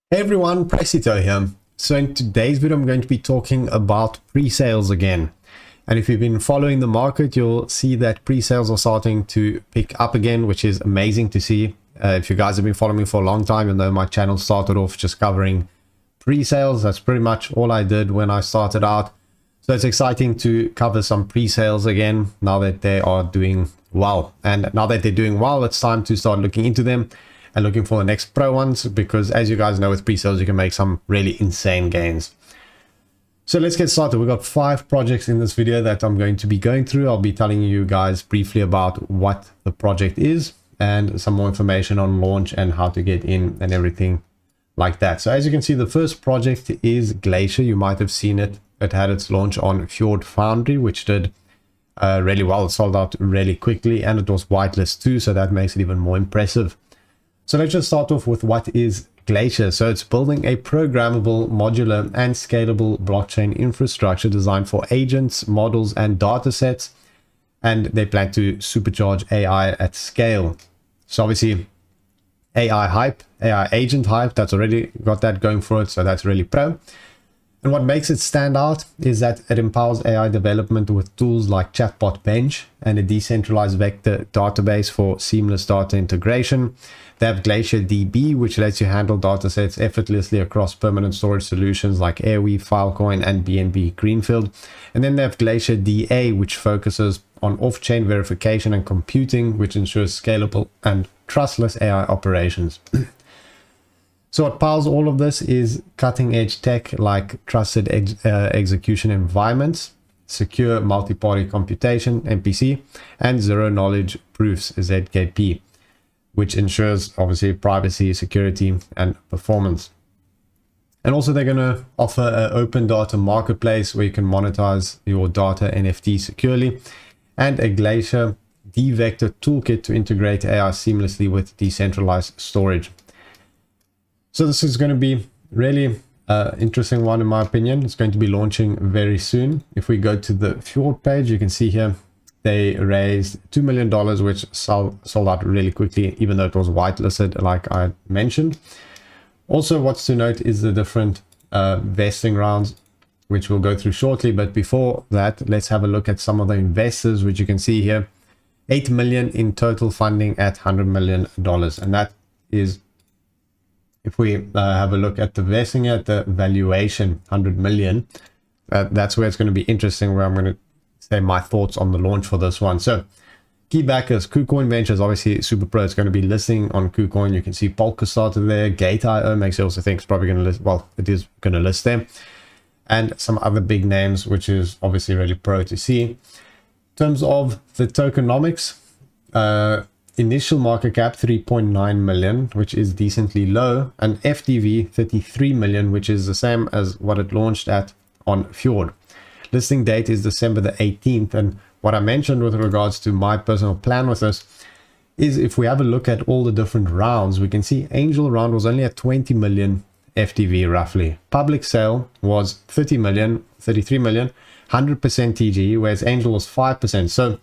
Hey everyone, Prestito here. So in today's video, I'm going to be talking about pre-sales again. And if you've been following the market, you'll see that pre-sales are starting to pick up again, which is amazing to see. If you guys have been following me for a long time, you'll know my channel started off just covering pre-sales. That's pretty much all I did when I started out. So it's exciting to cover some pre-sales again now that they are doing well. And now that they're doing well, it's time to start looking into them and looking for the next pro ones, because as you guys know, with pre-sales you can make some really insane gains. So let's get started. We've got 5 projects in this video that I'm going to be going through. I'll be telling you guys briefly about what the project is and some more information on launch and how to get in and everything like that. So as you can see, the first project is Glacier. You might have seen it. It had its launch on Fjord Foundry, which did really well. It sold out really quickly and it was whitelist too, so that makes it even more impressive. So let's just start off with what is Glacier. So it's building a programmable, modular, and scalable blockchain infrastructure designed for agents, models, and data sets. And they plan to supercharge AI at scale. So obviously, AI hype, AI agent hype, that's already got that going for it. So that's really pro. And what makes it stand out is that it empowers AI development with tools like Chatbot Bench and a decentralized vector database for seamless data integration. They have Glacier DB, which lets you handle datasets effortlessly across permanent storage solutions like Airweave, Filecoin, and BNB Greenfield. And then they have Glacier DA, which focuses on off-chain verification and computing, which ensures scalable and trustless AI operations. So what powers all of this is cutting-edge tech like trusted execution environments, secure multi-party computation, MPC, and zero-knowledge proofs, ZKP, which ensures obviously privacy, security, and performance. And also they're going to offer an open data marketplace where you can monetize your data NFT securely, and a Glacier D-Vector toolkit to integrate AI seamlessly with decentralized storage. So this is going to be really interesting one in my opinion. It's going to be launching very soon. If we go to the Fjord page, you can see here they raised $2 million, which sold out really quickly, even though it was whitelisted, like I mentioned. Also, what's to note is the different vesting rounds, which we'll go through shortly. But before that, let's have a look at some of the investors, which you can see here. 8 million in total funding at $100 million. And that is, if we have a look at the vesting at the valuation, 100 million, that's where it's going to be interesting, where I'm going to say my thoughts on the launch for this one. So key backers, KuCoin Ventures, obviously super pro. It's going to be listing on KuCoin. You can see Polka started there. Gate.io makes it also think it's probably going to list. Well, it is going to list there. And some other big names, which is obviously really pro to see. In terms of the tokenomics, initial market cap 3.9 million, which is decently low, and FDV 33 million, which is the same as what it launched at on Fjord. Listing date is December the 18th, and what I mentioned with regards to my personal plan with this is, if we have a look at all the different rounds, we can see angel round was only at 20 million FDV roughly. Public sale was 30 million, 33 million, 100% TGE, whereas angel was 5%. So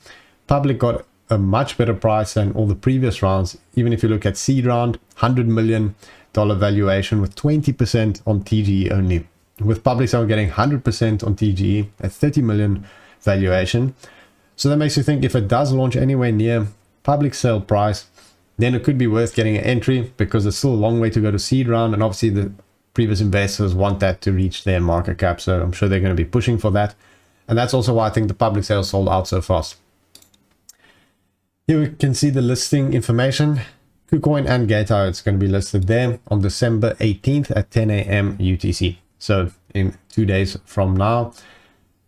public got a much better price than all the previous rounds. Even if you look at seed round, $100 million valuation with 20% on TGE only, with public sale getting 100% on TGE at 30 million valuation. So that makes you think, if it does launch anywhere near public sale price, then it could be worth getting an entry, because it's still a long way to go to seed round, and obviously the previous investors want that to reach their market cap, so I'm sure they're going to be pushing for that. And that's also why I think the public sale sold out so fast. Here we can see the listing information. KuCoin and Gate.io, it's going to be listed there on December 18th at 10 a.m. UTC. So in 2 days from now.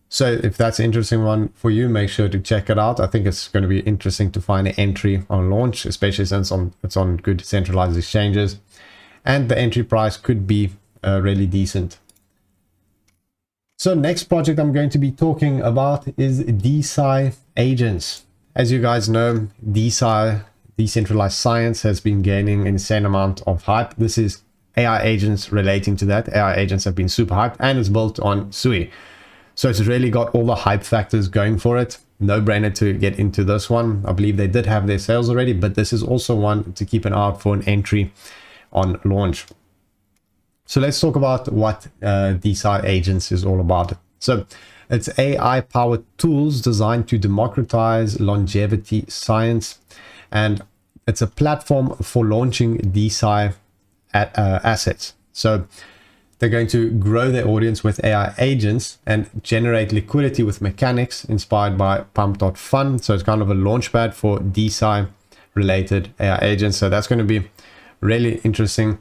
So if that's an interesting one for you, make sure to check it out. I think it's going to be interesting to find an entry on launch, especially since it's on good centralized exchanges. And the entry price could be really decent. So next project I'm going to be talking about is Desci Agents. As you guys know, Desci, decentralized science, has been gaining an insane amount of hype. This is AI agents relating to that. AI agents have been super hyped, and it's built on Sui. So it's really got all the hype factors going for it. No brainer to get into this one. I believe they did have their sales already, but this is also one to keep an eye out for an entry on launch. So let's talk about what Desci Agents is all about. So it's AI-powered tools designed to democratize longevity science, and it's a platform for launching Desci assets. So they're going to grow their audience with AI agents and generate liquidity with mechanics inspired by Pump.Fund. So it's kind of a launchpad for Desci related AI agents. So that's going to be really interesting.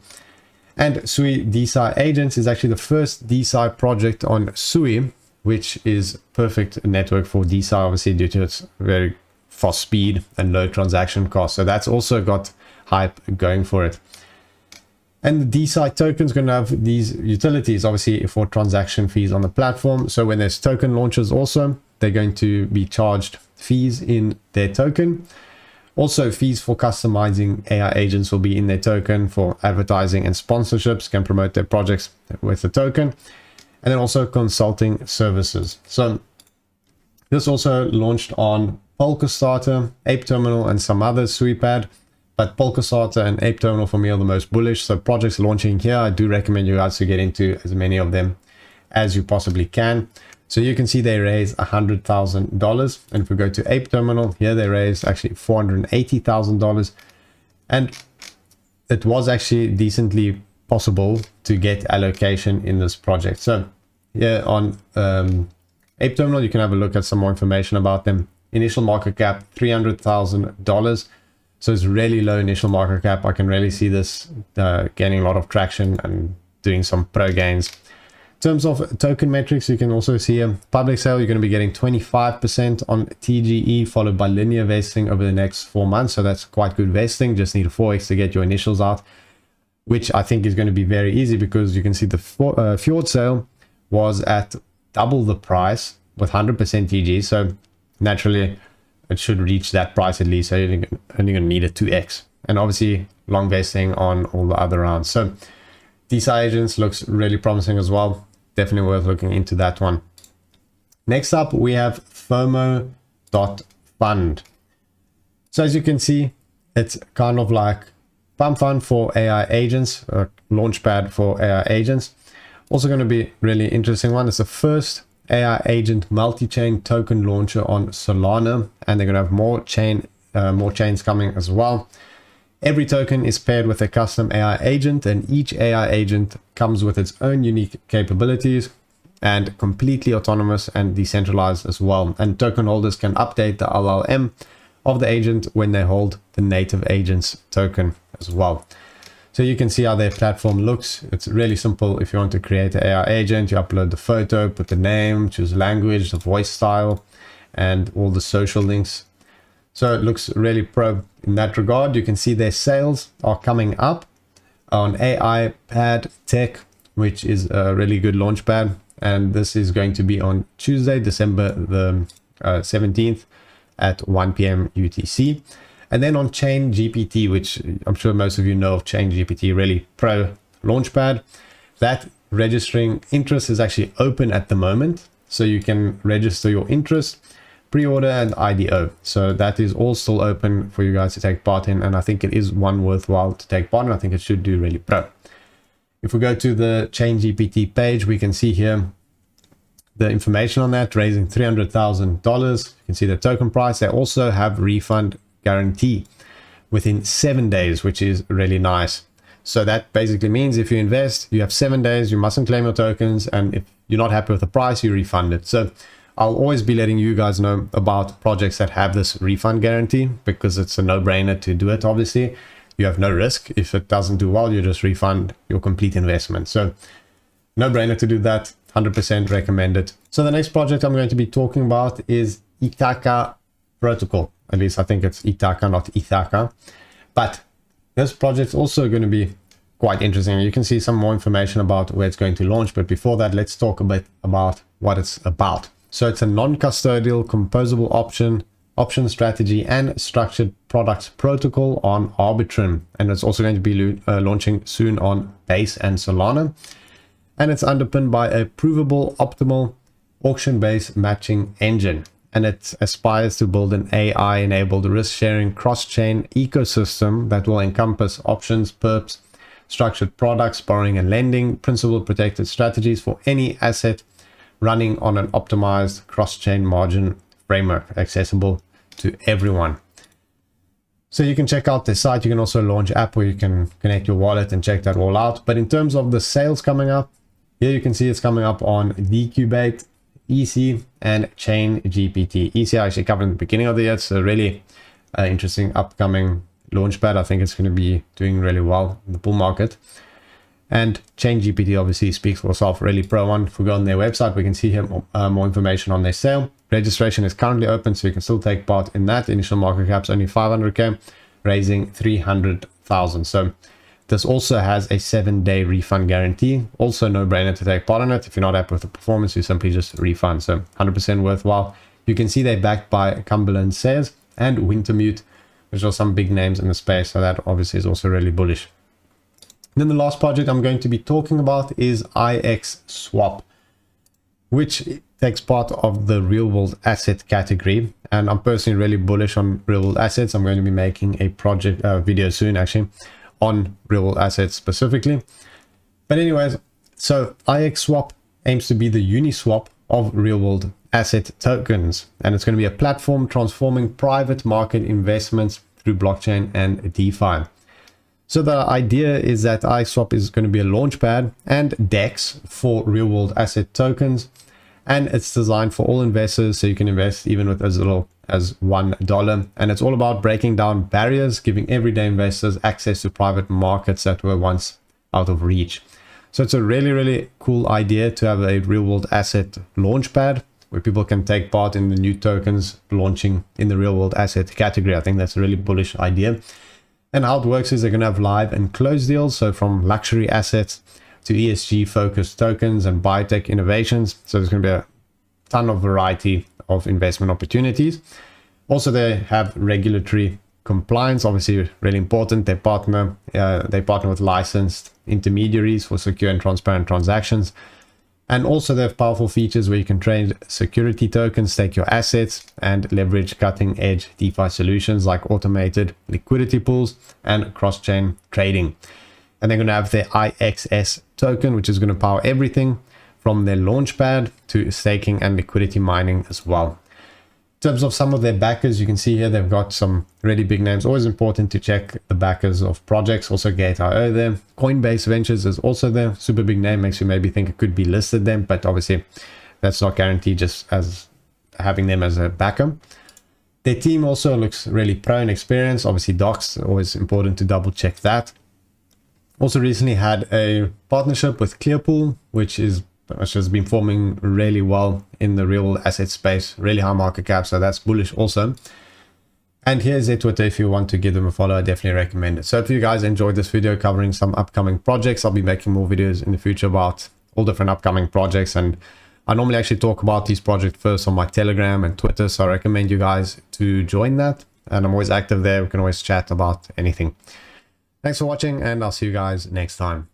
And Sui Desci Agents is actually the first Desci project on Sui, which is perfect network for Desci, obviously due to its very fast speed and low transaction cost. So that's also got hype going for it. And the Desci token is going to have these utilities, obviously, for transaction fees on the platform. So when there's token launches also, they're going to be charged fees in their token. Also, fees for customizing AI agents will be in their token. For advertising and sponsorships, can promote their projects with the token. And then also consulting services. So this also launched on Polkastarter, Ape Terminal, and some others, Suipad. But Polkastarter and Ape Terminal for me are the most bullish. So projects launching here, I do recommend you guys to get into as many of them as you possibly can. So you can see they raised $100,000. And if we go to Ape Terminal, here they raised actually $480,000. And it was actually decently possible to get allocation in this project. So here on Ape Terminal, you can have a look at some more information about them. Initial market cap, $300,000. So it's really low initial market cap. I can really see this gaining a lot of traction and doing some pro gains. In terms of token metrics, you can also see a public sale. You're going to be getting 25% on TGE, followed by linear vesting over the next 4 months. So that's quite good vesting. Just need a 4x to get your initials out, which I think is going to be very easy because you can see the Fjord sale was at double the price with 100% TG. So naturally, it should reach that price at least. So you're only going to need a 2x. And obviously, long vesting on all the other rounds. So Desci Agents looks really promising as well. Definitely worth looking into that one. Next up, we have FOMO Fund. So as you can see, it's kind of like Pump Fund for AI agents, a launchpad for AI agents. Also going to be really interesting one. It's the first AI agent multi-chain token launcher on Solana, and they're going to have more chains coming as well. Every token is paired with a custom AI agent, and each AI agent comes with its own unique capabilities and completely autonomous and decentralized as well. And token holders can update the LLM of the agent when they hold the native agent's token as well. So you can see how their platform looks. It's really simple. If you want to create an AI agent, you upload the photo, put the name, choose language, the voice style, and all the social links. So it looks really pro in that regard. You can see their sales are coming up on AI Pad Tech, which is a really good launchpad. And this is going to be on Tuesday, December the 17th at 1 p.m. UTC. And then on Chain GPT, which I'm sure most of you know of Chain GPT, really pro launchpad. That registering interest is actually open at the moment. So you can register your interest, pre-order, and IDO. So that is all still open for you guys to take part in. And I think it is one worthwhile to take part in. I think it should do really pro. If we go to the Chain GPT page, we can see here the information on that, raising $300,000. You can see the token price. They also have refund guarantee within 7 days, which is really nice. So that basically means if you invest, you have 7 days, you mustn't claim your tokens, and if you're not happy with the price, you refund it. So I'll always be letting you guys know about projects that have this refund guarantee, because it's a no-brainer to do it. Obviously, you have no risk. If it doesn't do well, you just refund your complete investment. So no-brainer to do that. 100% recommended. So the next project I'm going to be talking about is Ithaca Protocol. At least I think it's Ithaca, not Ithaca. But this project's also going to be quite interesting. You can see some more information about where it's going to launch. But before that, let's talk a bit about what it's about. So it's a non-custodial composable option strategy and structured products protocol on Arbitrum. And it's also going to be launching soon on Base and Solana. And it's underpinned by a provable, optimal, auction-based matching engine. And it aspires to build an AI-enabled risk-sharing cross-chain ecosystem that will encompass options, perps, structured products, borrowing and lending, principal protected strategies for any asset running on an optimized cross-chain margin framework, accessible to everyone. So you can check out the site. You can also launch an app where you can connect your wallet and check that all out. But in terms of the sales coming up, here you can see it's coming up on Decubate, EC, and Chain GPT. EC I actually covered in the beginning of the year. It's a really interesting upcoming launchpad. I think it's going to be doing really well in the bull market. And Chain GPT obviously speaks for itself, really pro one. If we go on their website, we can see here more information on their sale. Registration is currently open, so you can still take part in that. Initial market cap's only 500k, raising 300,000. So this also has a 7-day refund guarantee. Also no brainer to take part in it. If you're not happy with the performance, you simply just refund. So 100% worthwhile. You can see they're backed by Cumberland Shares and Wintermute, which are some big names in the space. So that obviously is also really bullish. Then the last project I'm going to be talking about is IXSwap, which takes part of the real world asset category. And I'm personally really bullish on real world assets. I'm going to be making a project video soon actually on real world assets specifically. But anyways, so IXSwap aims to be the Uniswap of real world asset tokens. And it's going to be a platform transforming private market investments through blockchain and DeFi. So the idea is that IXSwap is going to be a launchpad and DEX for real world asset tokens. And it's designed for all investors, so you can invest even with as little as $1. And it's all about breaking down barriers, giving everyday investors access to private markets that were once out of reach. So it's a really, really cool idea to have a real world asset launchpad where people can take part in the new tokens launching in the real world asset category. I think that's a really bullish idea. And how it works is they're going to have live and closed deals. So from luxury assets to ESG focused tokens and biotech innovations. So there's going to be a ton of variety of investment opportunities. Also, they have regulatory compliance, obviously really important. They partner with licensed intermediaries for secure and transparent transactions. And also they have powerful features where you can trade security tokens, stake your assets, and leverage cutting edge DeFi solutions like automated liquidity pools and cross-chain trading. And they're going to have their IXS token, which is going to power everything from their launchpad to staking and liquidity mining as well. In terms of some of their backers, you can see here they've got some really big names. Always important to check the backers of projects. Also Gate.io there. Coinbase Ventures is also there. Super big name, makes you maybe think it could be listed then, but obviously that's not guaranteed just as having them as a backer. Their team also looks really pro and experienced. Obviously docs, always important to double check that. Also recently had a partnership with Clearpool, which has been performing really well in the real asset space, really high market cap, so that's bullish also. And here's their Twitter. If you want to give them a follow, I definitely recommend it. So if you guys enjoyed this video covering some upcoming projects, I'll be making more videos in the future about all different upcoming projects. And I normally actually talk about these projects first on my Telegram and Twitter, so I recommend you guys to join that. And I'm always active there. We can always chat about anything. Thanks for watching, and I'll see you guys next time.